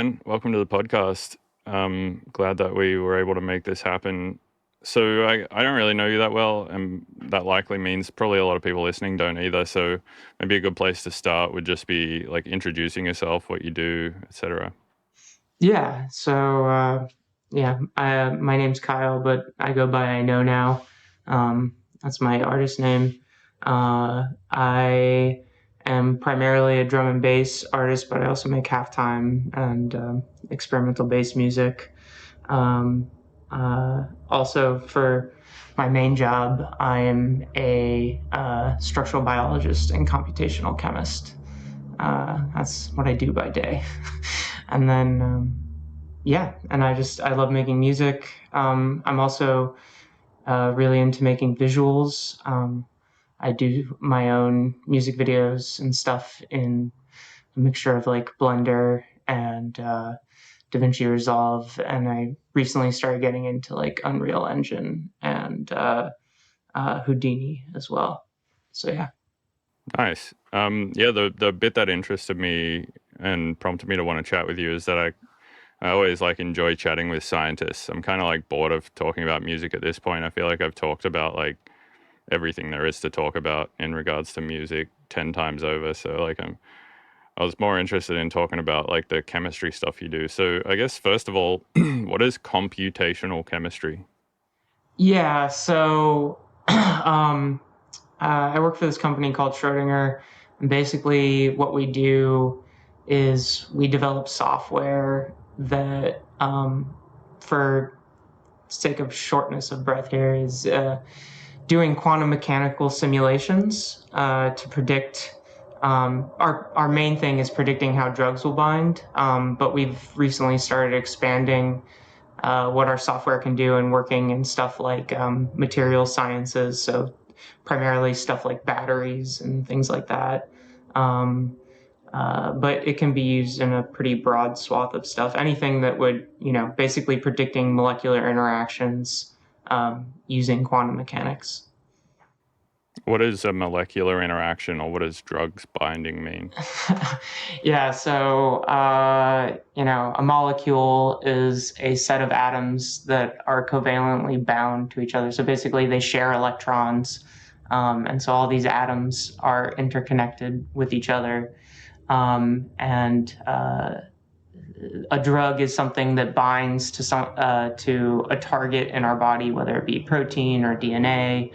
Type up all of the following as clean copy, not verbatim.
man. Welcome to the podcast. Glad that we were able to make this happen. So I don't really know you that well, and that likely means probably a lot of people listening don't either. So maybe a good place to start would just be like introducing yourself, what you do, etc. Yeah, so my name's Kyle, but I go by I know now. That's my artist name. I am primarily a drum and bass artist, but I also make halftime and experimental bass music. Also, for my main job, I am a structural biologist and computational chemist. That's what I do by day. And then, and I love making music. I'm also really into making visuals. I do my own music videos and stuff in a mixture of like Blender and DaVinci Resolve. And I recently started getting into like Unreal Engine and Houdini as well. So yeah. Nice. Yeah, the bit that interested me and prompted me to want to chat with you is that I always like enjoy chatting with scientists. I'm kind of like bored of talking about music at this point. I feel like I've talked about like everything there is to talk about in regards to music 10 times over. So like I was more interested in talking about like the chemistry stuff you do. So I guess first of all, what is computational chemistry? Yeah, so I work for this company called Schrodinger. And basically, what we do is we develop software that, for sake of shortness of breath here, is doing quantum mechanical simulations to predict. Our main thing is predicting how drugs will bind, but we've recently started expanding what our software can do and working in stuff like material sciences, so primarily stuff like batteries and things like that. Um, but it can be used in a pretty broad swath of stuff. Anything that would, basically predicting molecular interactions using quantum mechanics. What is a molecular interaction, or what does drugs binding mean? Yeah, so a molecule is a set of atoms that are covalently bound to each other. So basically, they share electrons, and so all these atoms are interconnected with each other. And a drug is something that binds to a target in our body, whether it be protein or DNA,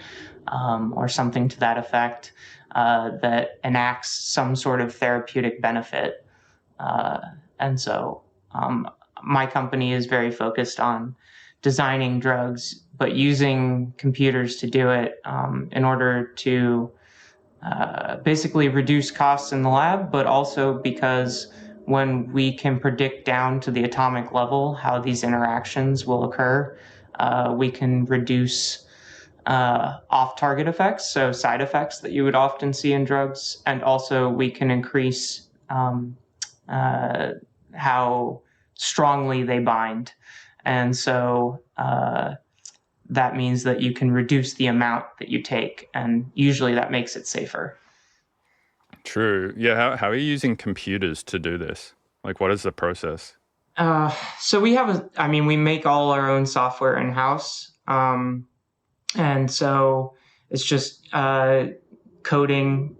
or something to that effect, that enacts some sort of therapeutic benefit. Uh, and so my company is very focused on designing drugs, but using computers to do it in order to basically reduce costs in the lab, but also because when we can predict down to the atomic level how these interactions will occur, we can reduce off-target effects, so side effects that you would often see in drugs, and also we can increase how strongly they bind. And so that means that you can reduce the amount that you take, and usually that makes it safer. True. Yeah. How are you using computers to do this? Like, what is the process? So we make all our own software in-house. And so it's just coding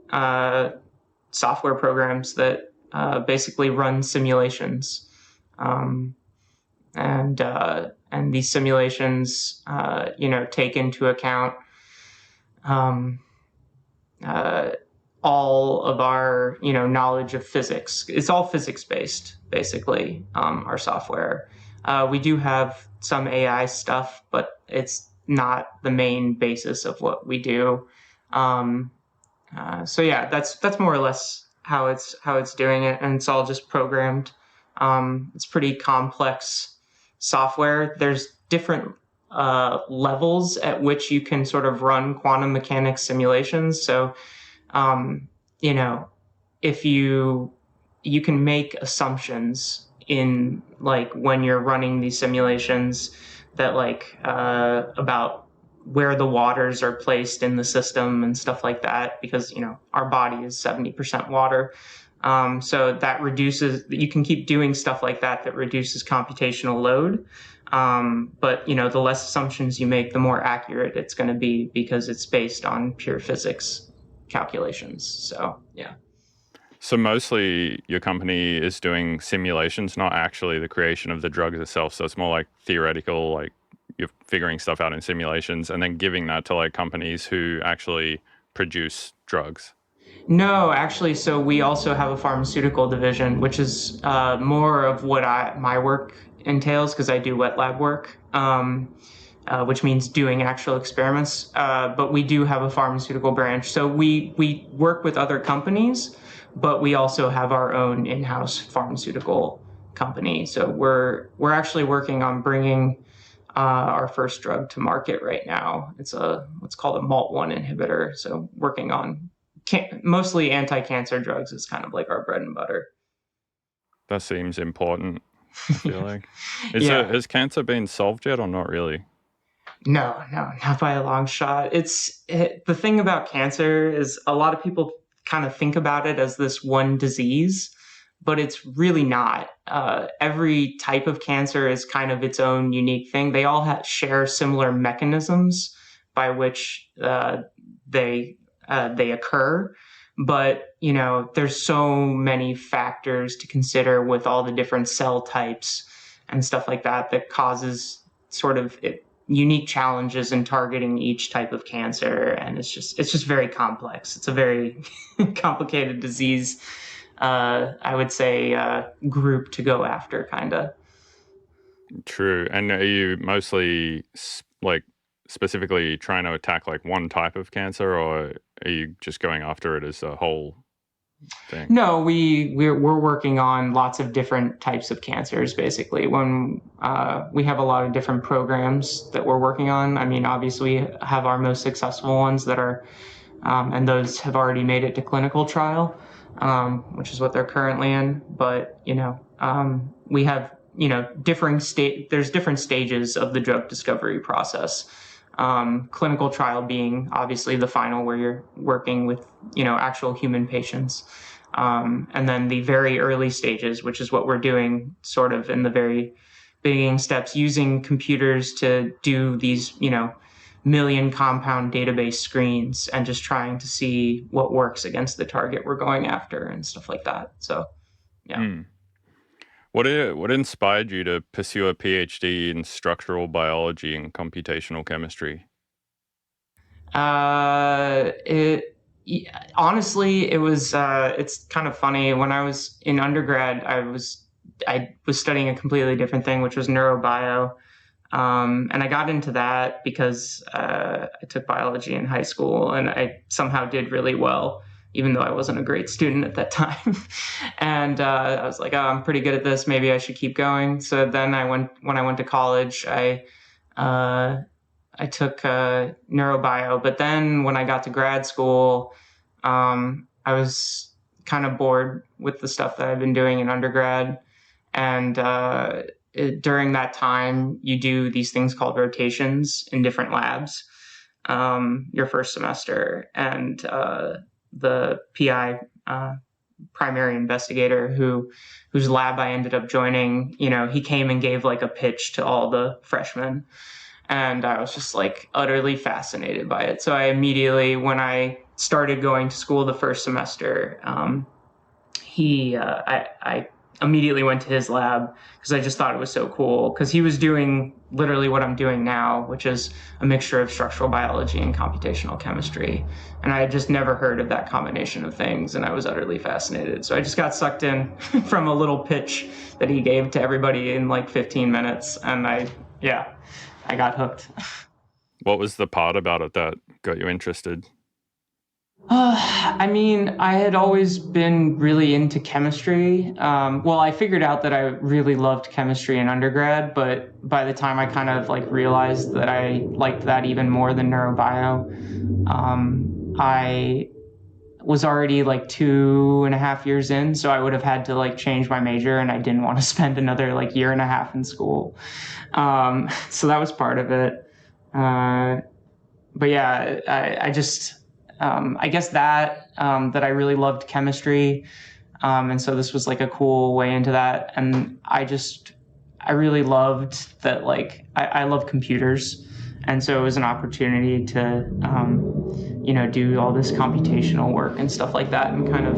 software programs that basically run simulations. Um, and these simulations, take into account um, uh, all of our, knowledge of physics. It's all physics based, basically. Our software. We do have some AI stuff, but it's not the main basis of what we do. Um, so yeah, that's more or less how it's doing it, and it's all just programmed. It's pretty complex software. There's different levels at which you can sort of run quantum mechanics simulations. So, um, you know, if you can make assumptions in like when you're running these simulations that like about where the waters are placed in the system and stuff like that, because our body is 70% water. So that reduces, you can keep doing stuff like that reduces computational load. But the less assumptions you make, the more accurate it's going to be because it's based on pure physics calculations. So yeah. So mostly your company is doing simulations, not actually the creation of the drugs itself. So it's more like theoretical, like you're figuring stuff out in simulations and then giving that to like companies who actually produce drugs. No, actually, so we also have a pharmaceutical division, which is more of what my work entails because I do wet lab work, which means doing actual experiments. But we do have a pharmaceutical branch, so we work with other companies, but we also have our own in-house pharmaceutical company. So we're actually working on bringing our first drug to market right now. It's what's called a MALT1 inhibitor. So working on mostly anti-cancer drugs is kind of like our bread and butter. That seems important, I feel like. Yeah. Has cancer been solved yet or not really? No, not by a long shot. The thing about cancer is a lot of people kind of think about it as this one disease, but it's really not. Every type of cancer is kind of its own unique thing. They all share similar mechanisms by which they occur, but there's so many factors to consider with all the different cell types and stuff like that causes sort of unique challenges in targeting each type of cancer, and it's just very complex. It's a very complicated disease, I would say, group to go after, kind of. True. And are you mostly like specifically trying to attack like one type of cancer, or are you just going after it as a whole thing? No, we're working on lots of different types of cancers. Basically, when we have a lot of different programs that we're working on. I mean, obviously, we have our most successful ones that are, and those have already made it to clinical trial, which is what they're currently in. But we have differing state. There's different stages of the drug discovery process. Clinical trial being obviously the final where you're working with actual human patients. And then the very early stages, which is what we're doing sort of in the very beginning steps, using computers to do these, million compound database screens and just trying to see what works against the target we're going after and stuff like that. So, yeah. Hmm. What inspired you to pursue a PhD in structural biology and computational chemistry? It honestly, it was. It's kind of funny. When I was in undergrad, I was studying a completely different thing, which was neurobio, and I got into that because I took biology in high school, and I somehow did really well, even though I wasn't a great student at that time. And I was like, oh, I'm pretty good at this. Maybe I should keep going. So then when I went to college, uh, I took neurobio, but then when I got to grad school, I was kind of bored with the stuff that I've been doing in undergrad. And during that time, you do these things called rotations in different labs your first semester. And the PI, primary investigator, whose lab I ended up joining, he came and gave like a pitch to all the freshmen, and I was just like utterly fascinated by it. So I immediately, when I started going to school the first semester, I immediately went to his lab because I just thought it was so cool. Because he was doing literally what I'm doing now, which is a mixture of structural biology and computational chemistry. And I had just never heard of that combination of things, and I was utterly fascinated. So I just got sucked in from a little pitch that he gave to everybody in like 15 minutes, and I got hooked. What was the part about it that got you interested? I mean, I had always been really into chemistry. Well, I figured out that I really loved chemistry in undergrad, but by the time I kind of like realized that I liked that even more than neurobio, I was already like 2.5 years in, so I would have had to like change my major, and I didn't want to spend another like year and a half in school. So that was part of it. Uh, but yeah, I just I guess that I really loved chemistry. And so this was like a cool way into that. And I really loved that, like, I love computers. And so it was an opportunity to, do all this computational work and stuff like that, and kind of,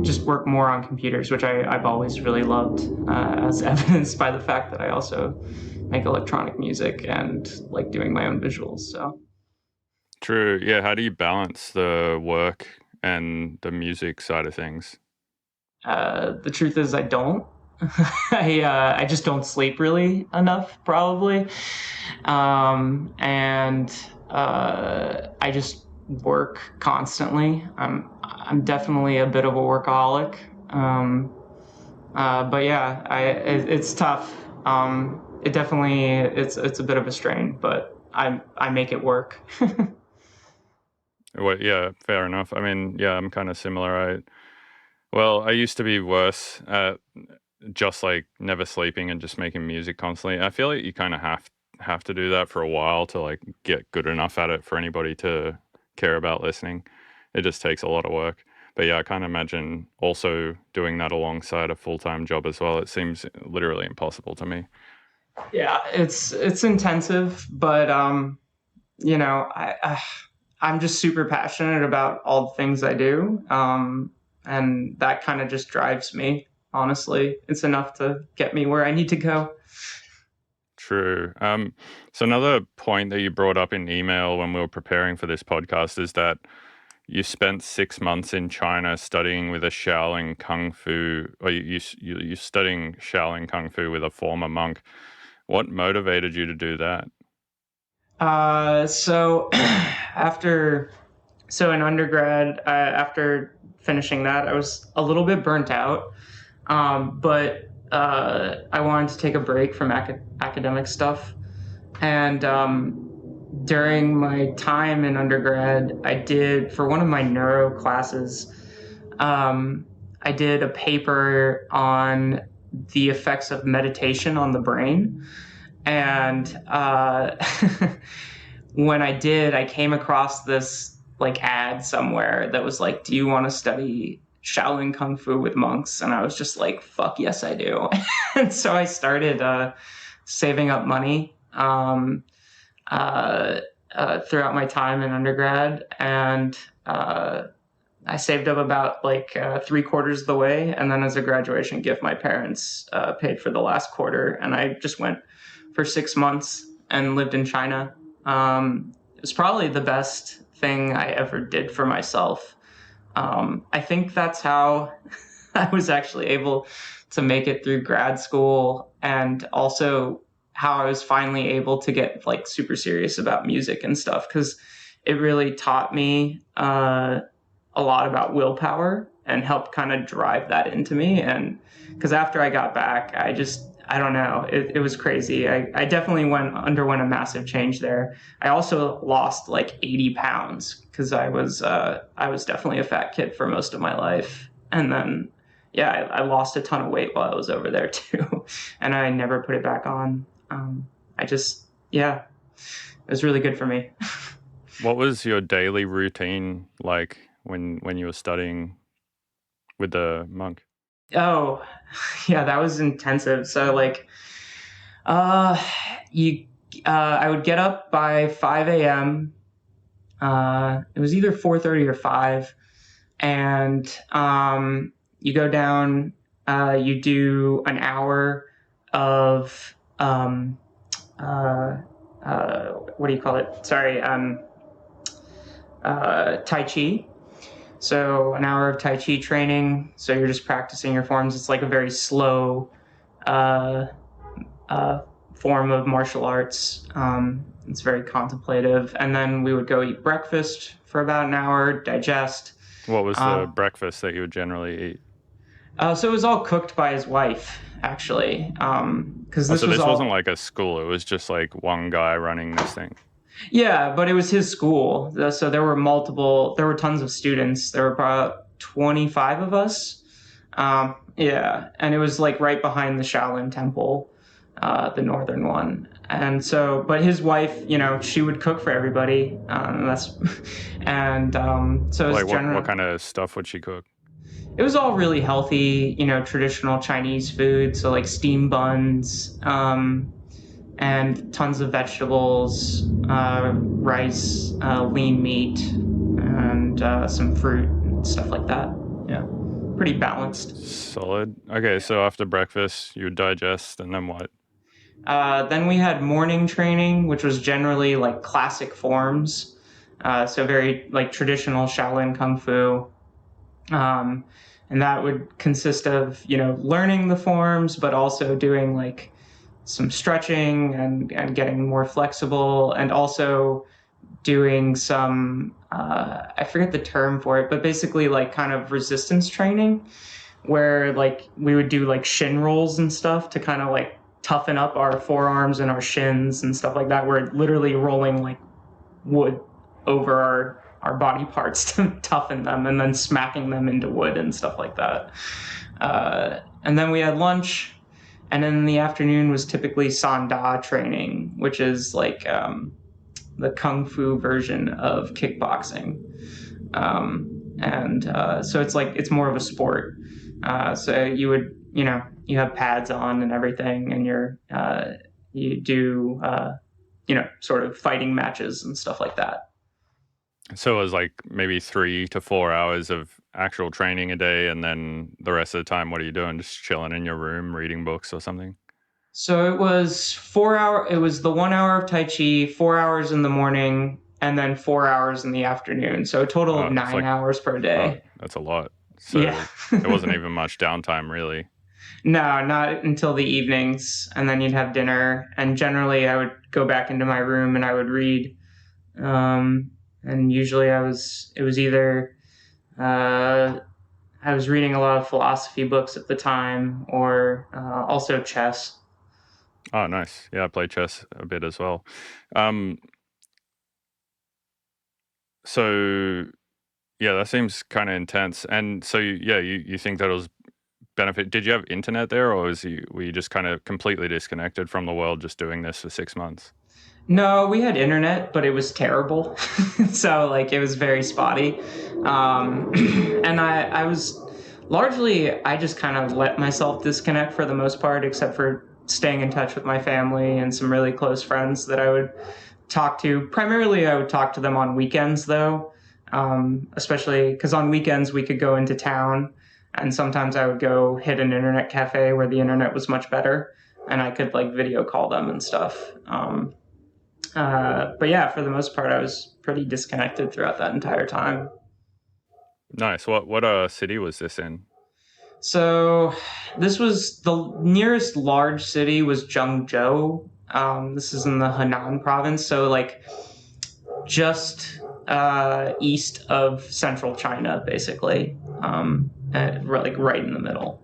just work more on computers, which I've always really loved, as evidenced by the fact that I also make electronic music and like doing my own visuals. So. True. Yeah. How do you balance the work and the music side of things? The truth is, I don't. I just don't sleep really enough, probably, and I just work constantly. I'm definitely a bit of a workaholic, but yeah, it's tough. It definitely it's a bit of a strain, but I make it work. Well, yeah, fair enough. I mean, yeah, I'm kind of similar. I used to be worse at just like never sleeping and just making music constantly. I feel like you kind of have to do that for a while to like get good enough at it for anybody to care about listening. It just takes a lot of work. But yeah, I can't imagine also doing that alongside a full-time job as well. It seems literally impossible to me. Yeah, it's intensive, but I'm just super passionate about all the things I do, and that kind of just drives me. Honestly, it's enough to get me where I need to go. True. So another point that you brought up in email when we were preparing for this podcast is that you spent 6 months in China studying with a Shaolin Kung Fu, or you studying Shaolin Kung Fu with a former monk. What motivated you to do that? So after in undergrad, after finishing that, I was a little bit burnt out, but I wanted to take a break from academic stuff, and during my time in undergrad, I did, for one of my neuro classes, I did a paper on the effects of meditation on the brain. And when I did, I came across this like ad somewhere that was like, "Do you want to study Shaolin Kung Fu with monks?" And I was just like, "Fuck yes, I do." And so I started saving up money, uh, throughout my time in undergrad, and I saved up about like 3/4 of the way, and then as a graduation gift, my parents paid for the last quarter, and I just went for 6 months and lived in China. It was probably the best thing I ever did for myself. I think that's how I was actually able to make it through grad school, and also how I was finally able to get like super serious about music and stuff, because it really taught me a lot about willpower and helped kind of drive that into me. And because after I got back, I don't know, it was crazy. I definitely underwent a massive change there. I also lost like 80 pounds because I was definitely a fat kid for most of my life. And then, yeah, I lost a ton of weight while I was over there too. And I never put it back on. Yeah, it was really good for me. What was your daily routine like when you were studying with the monk? Oh, yeah, that was intensive. So like, uh, you, I would get up by 5 a.m. It was either 4:30 or 5, and you go down. You do an hour of what do you call it? Sorry, Tai Chi. So an hour of Tai Chi training. So you're just practicing your forms. It's like a very slow uh, uh, form of martial arts. It's very contemplative. And then we would go eat breakfast for about an hour, digest. What was the Um, breakfast that you would generally eat? so it was all cooked by his wife, actually, because Oh, this so was this wasn't all. like a school. It was just like one guy running this thing. Yeah, but it was his school. So there were tons of students. There were about 25 of us. Yeah, and it was like right behind the Shaolin Temple. the northern one. And so, but his wife, she would cook for everybody. So it's Like what general. kind of stuff would she cook? It was all really healthy, traditional Chinese food. So like steam buns, and tons of vegetables, rice, lean meat, and some fruit and stuff like that. Yeah, pretty balanced. Solid. Okay, so after breakfast, you would digest, and then what? Then we had morning training, which was generally like classic forms, so very like traditional Shaolin Kung Fu. Um, and that would consist of, learning the forms, but also doing like some stretching and getting more flexible, and also doing some, I forget the term for it, but basically like kind of resistance training, where like we would do like shin rolls and stuff to kind of like toughen up our forearms and our shins and stuff like that. We're literally rolling like wood over our body parts to toughen them, and then smacking them into wood and stuff like that. And then we had lunch, and then in the afternoon was typically Sanda training, which is like the kung fu version of kickboxing. So it's more of a sport. So you would, you have pads on and everything, and you do, sort of fighting matches and stuff like that. So it was like maybe 3 to 4 hours of actual training a day, and then the rest of the time, what are you doing? Just chilling in your room, reading books or something? So it was 4 hour. It was the 1 hour of Tai Chi, 4 hours in the morning, and then 4 hours in the afternoon. So a total of It's nine like, hours per oh, day. that's a lot. Yeah. So there wasn't even much downtime, really. No, not until the evenings, and then you'd have dinner. And generally, I would go back into my room and I would read. And usually, it was either I was reading a lot of philosophy books at the time, or also chess. Oh, nice. Yeah, I play chess a bit as well. Um, so yeah, that seems kind of intense. And so yeah, you think that it was benefit? Did you have internet there, or were you just kind of completely disconnected from the world, just doing this for 6 months? No, we had internet, but it was terrible. So like it was very spotty. And I was largely, I just kind of let myself disconnect for the most part, except for staying in touch with my family and some really close friends that I would talk to. Primarily, I would talk to them on weekends though, especially because on weekends we could go into town, and sometimes I would go hit an internet cafe where the internet was much better, and I could like video call them and stuff. But yeah, for the most part, I was pretty disconnected throughout that entire time. Nice. What city was this in? So this was the nearest large city was Zhengzhou. This is in the Henan province, so like just east of central China, basically, like right in the middle.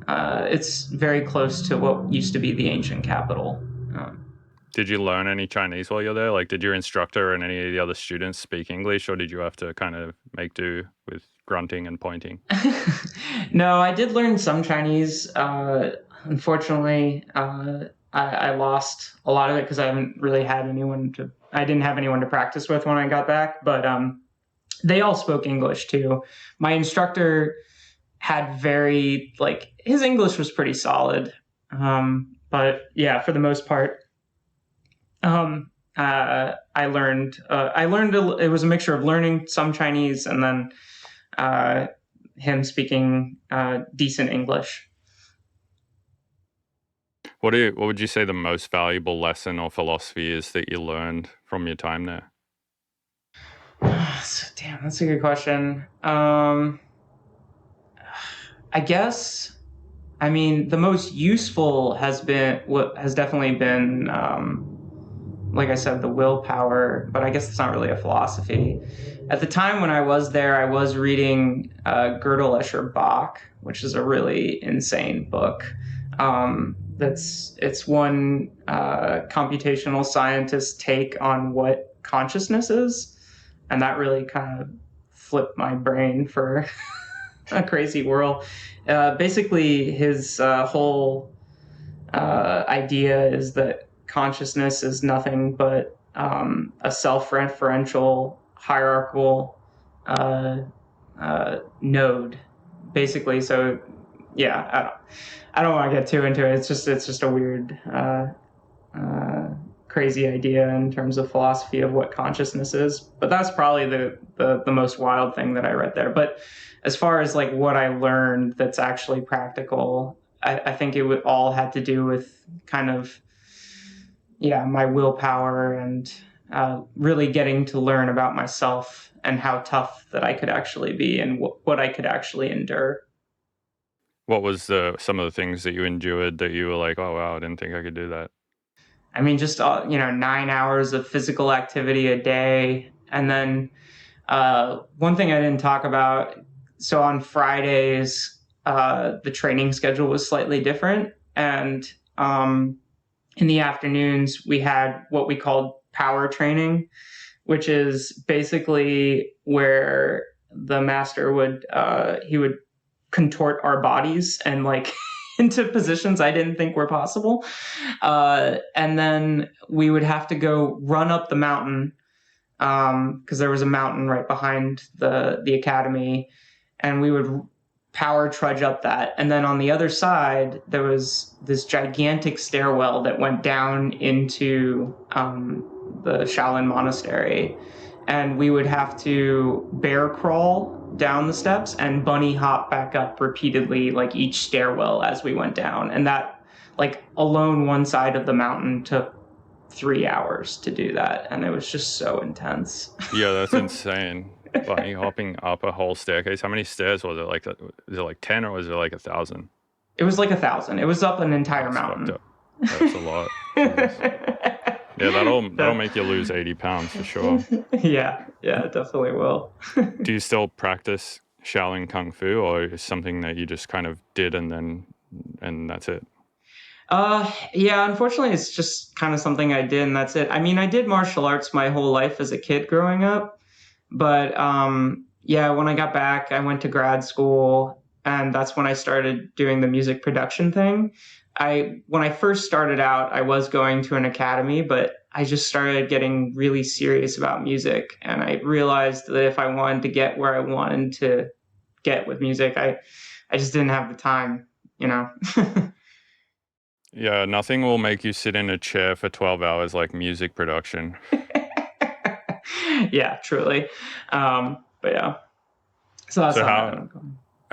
It's very close to what used to be the ancient capital. Um, Did you learn any Chinese while you're there? Like, did your instructor and any of the other students speak English, or did you have to kind of make do with grunting and pointing? No, I did learn some Chinese. Unfortunately, I lost a lot of it because I haven't really had anyone to. I didn't have anyone to practice with when I got back, but they all spoke English too. My instructor had very like his English was pretty solid, but yeah, for the most part, I learned it was a mixture of learning some Chinese and then uh, him speaking decent English. What would you say the most valuable lesson or philosophy is that you learned from your time there? Damn, that's a good question. I guess. I mean, the most useful has been what has definitely been, like I said, the willpower. But I guess it's not really a philosophy. At the time when I was there, I was reading Gödel Escher Bach, which is a really insane book. It's one computational scientist's take on what consciousness is, and that really kind of flipped my brain for a crazy whirl. Basically, his whole idea is that consciousness is nothing but a self-referential hierarchical node, basically. So, yeah, I don't want to get too into it. It's just a weird, crazy idea in terms of philosophy of what consciousness is. But that's probably the most wild thing that I read there. But as far as like what I learned that's actually practical, I think it would all had to do with kind of, yeah, my willpower and really getting to learn about myself and how tough that I could actually be and what I could actually endure. What was some of the things that you endured that you were like, oh wow, I didn't think I could do that? I mean, just 9 hours of physical activity a day, and then one thing I didn't talk about. So on Fridays, the training schedule was slightly different, and in the afternoons we had what we called power training, which is basically where the master would he would contort our bodies and like into positions I didn't think were possible. And then we would have to go run up the mountain because there was a mountain right behind the academy, and we would power trudge up that. And then on the other side, there was this gigantic stairwell that went down into the Shaolin monastery, and we would have to bear crawl down the steps and bunny hop back up repeatedly, like each stairwell as we went down. And that, like, alone one side of the mountain took 3 hours to do that, and it was just so intense. Yeah, that's insane. Bunny hopping up a whole staircase. How many stairs was it? Like, was it like 10 or was it like 1,000? It was like 1,000. It was up an entire That's mountain. fucked up. That's a lot. Yeah, that'll make you lose 80 pounds for sure. Yeah, it definitely will. Do you still practice Shaolin Kung Fu, or is it something that you just kind of did and that's it? Yeah, unfortunately, it's just kind of something I did, and that's it. I mean, I did martial arts my whole life as a kid growing up, but yeah, when I got back, I went to grad school, and that's when I started doing the music production thing. When I first started out, I was going to an academy, but I just started getting really serious about music, and I realized that if I wanted to get where I wanted to get with music, I just didn't have the time, you know. Yeah, nothing will make you sit in a chair for 12 hours like music production. Yeah, truly. But yeah, so that's So how.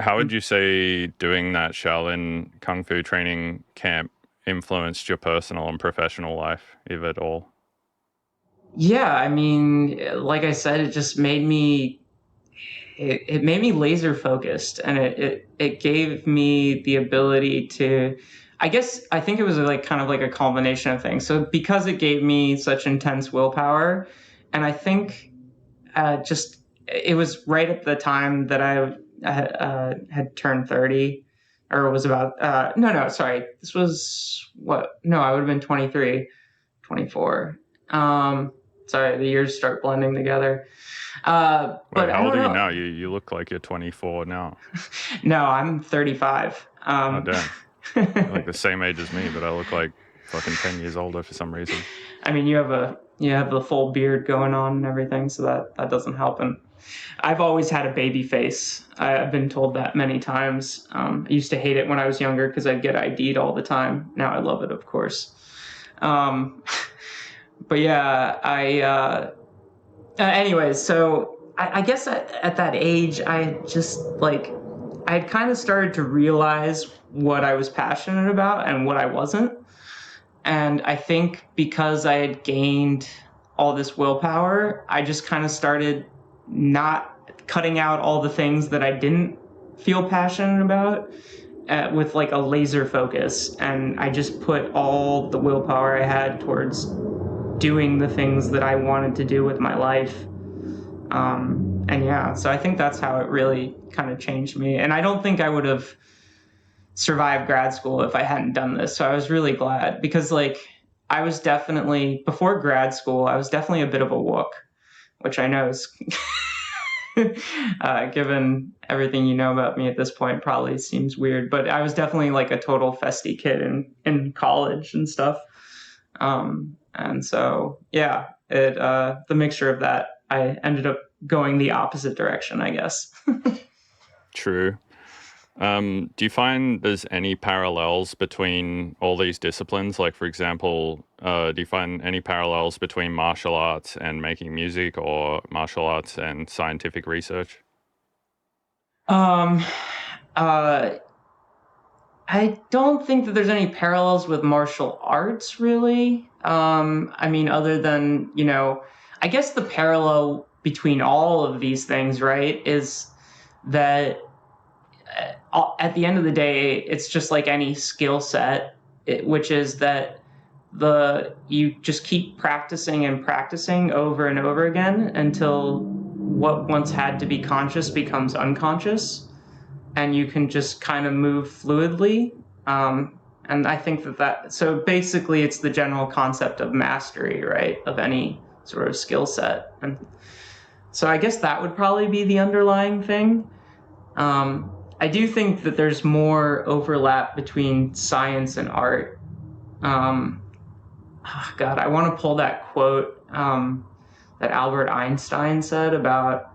how would you say doing that Shaolin Kung Fu training camp influenced your personal and professional life, if at all? Yeah, I mean, like I said, it just made me. It made me laser focused, and it gave me the ability to. I think it was like kind of like a combination of things. So because it gave me such intense willpower, and I think just it was right at the time that I had turned 30, or was about no, sorry, this was what, no, I would have been 23, 24. Sorry, the years start blending together. Wait, But I how old don't are you know. now? You look like you're 24 now. No, I'm 35. Oh, damn. You're like the same age as me, but I look like fucking 10 years older for some reason. I mean, you have the full beard going on and everything, so that doesn't help. And I've always had a baby face. I've been told that many times. I used to hate it when I was younger because I'd get ID'd all the time. Now I love it, of course. Um, but yeah, anyways, so I guess at that age, I just like I had kind of started to realize what I was passionate about and what I wasn't. And I think because I had gained all this willpower, I just kind of started not cutting out all the things that I didn't feel passionate about with like a laser focus. And I just put all the willpower I had towards doing the things that I wanted to do with my life. And yeah, so I think that's how it really kind of changed me. And I don't think I would have survived grad school if I hadn't done this. So I was really glad because like I was definitely before grad school, I was definitely a bit of a wook, which I know is Given everything you know about me at this point, probably seems weird. But I was definitely like a total festy kid in college and stuff. And so, yeah, the mixture of that, I ended up going the opposite direction, I guess. True. Do you find there's any parallels between all these disciplines? Like, for example, do you find any parallels between martial arts and making music, or martial arts and scientific research? Um, uh, I don't think that there's any parallels with martial arts, really. I mean, other than, I guess the parallel between all of these things, right, is that at the end of the day, it's just like any skill set, which is that you just keep practicing and practicing over and over again until what once had to be conscious becomes unconscious, and you can just kind of move fluidly. And I think so basically it's the general concept of mastery, right, of any sort of skill set. And so I guess that would probably be the underlying thing. I do think that there's more overlap between science and art. God, I want to pull that quote that Albert Einstein said about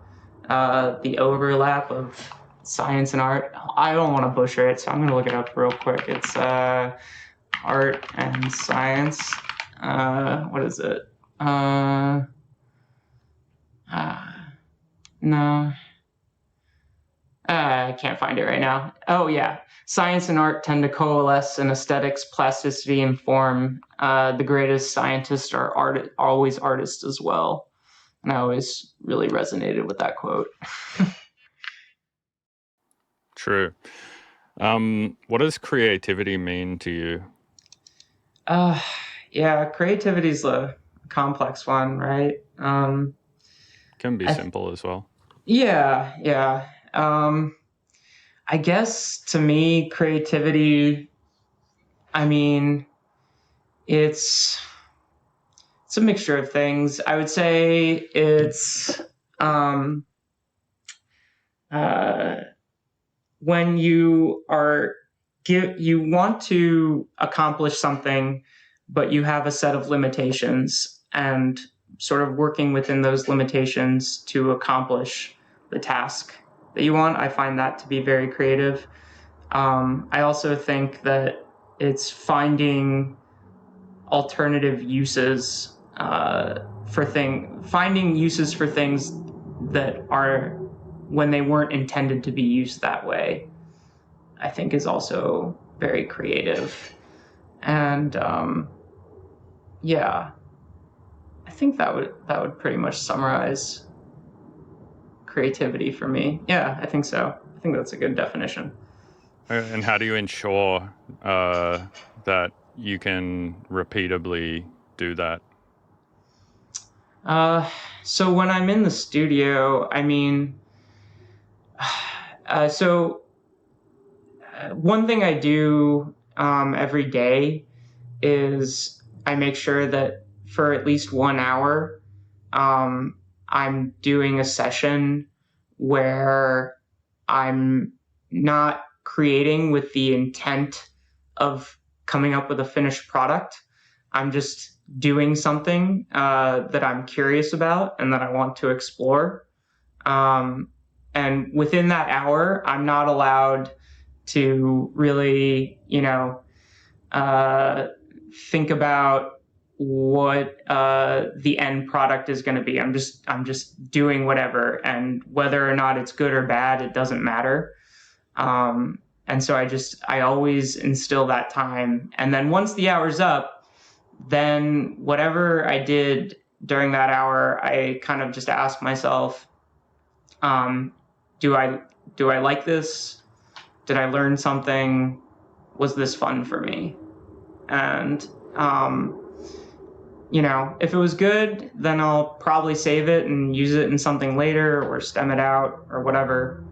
the overlap of science and art. I don't want to butcher it, so I'm going to look it up real quick. It's art and science. What is it? No. I can't find it right now. Oh, yeah. Science and art tend to coalesce in aesthetics, plasticity, and form. The greatest scientists are always artists as well. And I always really resonated with that quote. True. What does creativity mean to you? Yeah, creativity is a complex one, right? Can be simple as well. Yeah. I guess to me, creativity, I mean, it's a mixture of things. I would say it's when you want to accomplish something, but you have a set of limitations, and sort of working within those limitations to accomplish the task that you want. I find that to be very creative. I also think that it's finding alternative uses finding uses for things that are when they weren't intended to be used that way, I think is also very creative. And yeah, I think that would pretty much summarize creativity for me. Yeah, I think so. I think that's a good definition. And how do you ensure that you can repeatably do that? So when I'm in the studio, I mean, one thing I do every day is I make sure that for at least 1 hour, I'm doing a session where I'm not creating with the intent of coming up with a finished product. I'm just doing something that I'm curious about and that I want to explore. And within that hour, I'm not allowed to really, think about what the end product is going to be. I'm just doing whatever, and whether or not it's good or bad, it doesn't matter. And so I always instill that time. And then once the hour's up, then whatever I did during that hour, I kind of just ask myself, do I like this? Did I learn something? Was this fun for me? And, if it was good, then I'll probably save it and use it in something later or stem it out or whatever.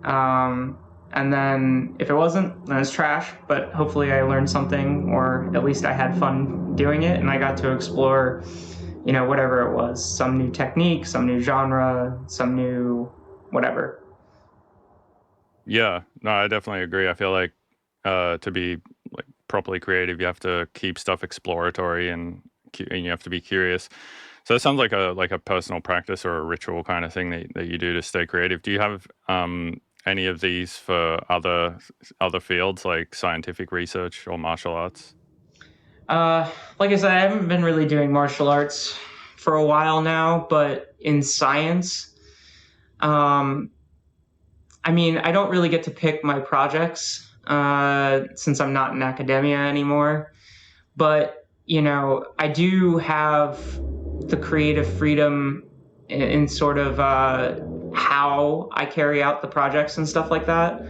And then if it wasn't, then it's trash, but hopefully I learned something, or at least I had fun doing it and I got to explore, whatever it was, some new technique, some new genre, some new whatever. Yeah, no, I definitely agree. I feel like to be like properly creative, you have to keep stuff exploratory and you have to be curious. So it sounds like a personal practice or a ritual kind of thing that you do to stay creative. Do you have any of these for other fields like scientific research or martial arts? Like I said, I haven't been really doing martial arts for a while now, but in science, um, I mean, I don't really get to pick my projects since I'm not in academia anymore. But, I do have the creative freedom in sort of how I carry out the projects and stuff like that.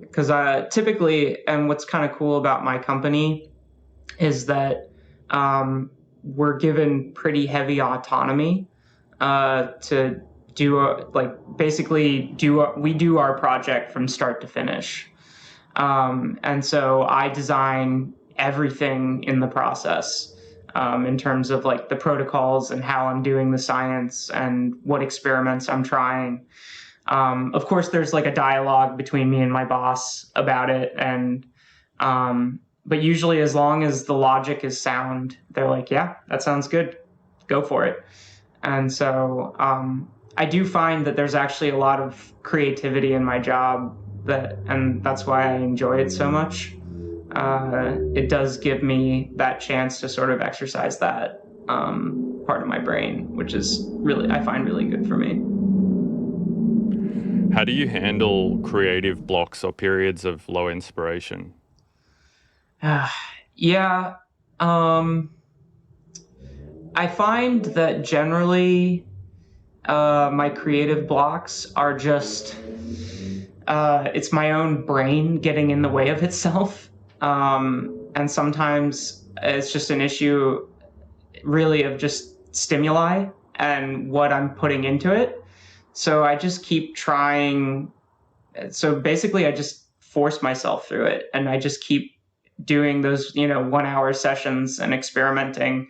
Because typically, and what's kind of cool about my company is that we're given pretty heavy autonomy to do we do our project from start to finish. And so I design everything in the process in terms of like the protocols and how I'm doing the science and what experiments I'm trying. Of course, there's like a dialogue between me and my boss about it, and but usually, as long as the logic is sound, they're like, "Yeah, that sounds good, go for it." And so I do find that there's actually a lot of creativity in my job and that's why I enjoy it so much. It does give me that chance to sort of exercise that part of my brain, which is really, I find really good for me. How do you handle creative blocks or periods of low inspiration? Yeah. Um, I find that generally my creative blocks are just it's my own brain getting in the way of itself. And sometimes it's just an issue really of just stimuli and what I'm putting into it. So I just keep trying. So basically, I just force myself through it and I just keep doing those, 1 hour sessions and experimenting.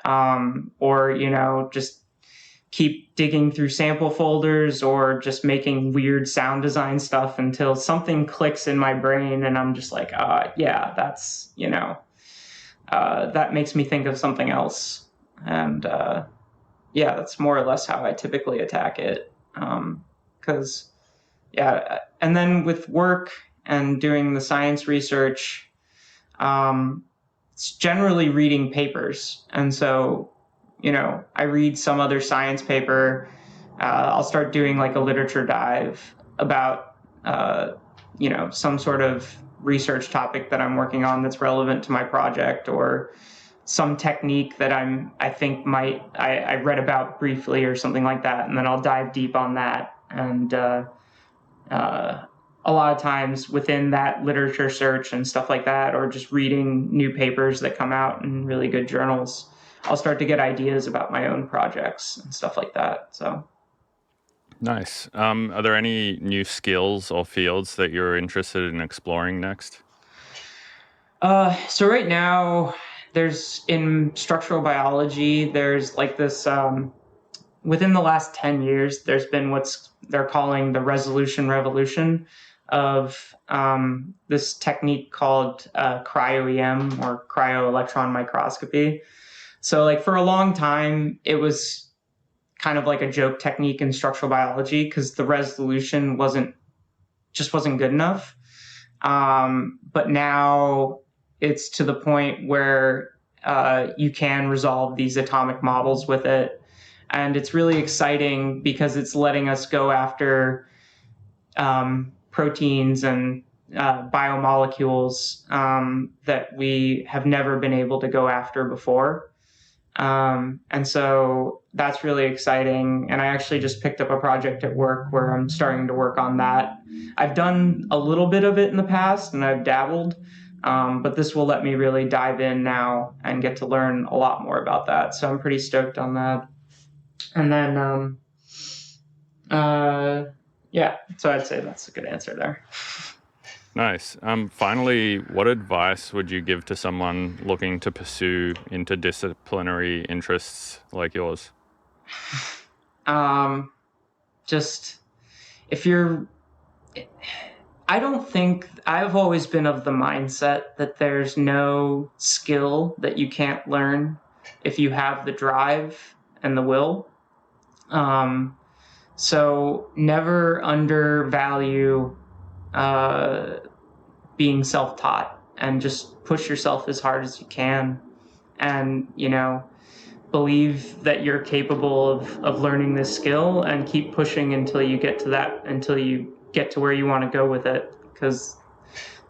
Or, just keep digging through sample folders or just making weird sound design stuff until something clicks in my brain and I'm just like, yeah, that's, that makes me think of something else. And yeah, that's more or less how I typically attack it. Because, yeah, and then with work and doing the science research, it's generally reading papers. And so, I read some other science paper. I'll start doing like a literature dive about, some sort of research topic that I'm working on that's relevant to my project, or some technique that I read about briefly or something like that. And then I'll dive deep on that. And uh, a lot of times within that literature search and stuff like that, or just reading new papers that come out in really good journals, I'll start to get ideas about my own projects and stuff like that. So, Nice. Are there any new skills or fields that you're interested in exploring next? so right now, there's in structural biology, there's like this. Within the last 10 years, there's been what's they're calling the resolution revolution of this technique called cryo-EM or cryo-electron microscopy. So, like, for a long time, it was kind of like a joke technique in structural biology because the resolution wasn't good enough. But now it's to the point where you can resolve these atomic models with it. And it's really exciting because it's letting us go after proteins and biomolecules that we have never been able to go after before. And so that's really exciting. And I actually just picked up a project at work where I'm starting to work on that. I've done a little bit of it in the past and I've dabbled, but this will let me really dive in now and get to learn a lot more about that. So I'm pretty stoked on that. And then, yeah, so I'd say that's a good answer there. Nice. Finally, what advice would you give to someone looking to pursue interdisciplinary interests like yours? Um, just if you're I don't think I've always been of the mindset that there's no skill that you can't learn if you have the drive and the will. Um, so never undervalue uh, being self-taught, and just push yourself as hard as you can, and believe that you're capable of learning this skill, and keep pushing until you get to where you want to go with it, because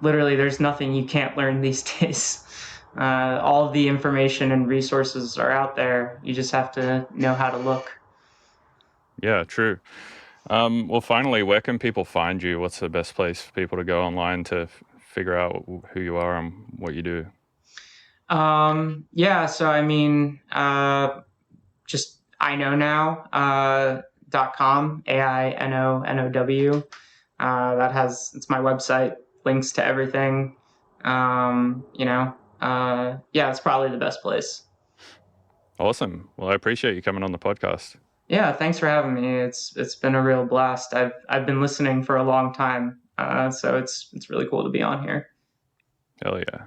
literally there's nothing you can't learn these days. All of the information and resources are out there. You just have to know how to look. Yeah, true. Well, finally, where can people find you? What's the best place for people to go online to figure out who you are and what you do? Yeah, so I mean, just .com, AINONOW. It's my website, links to everything. Yeah, it's probably the best place. Awesome. Well, I appreciate you coming on the podcast. Yeah, thanks for having me. It's been a real blast. I've been listening for a long time, so it's really cool to be on here. Hell yeah.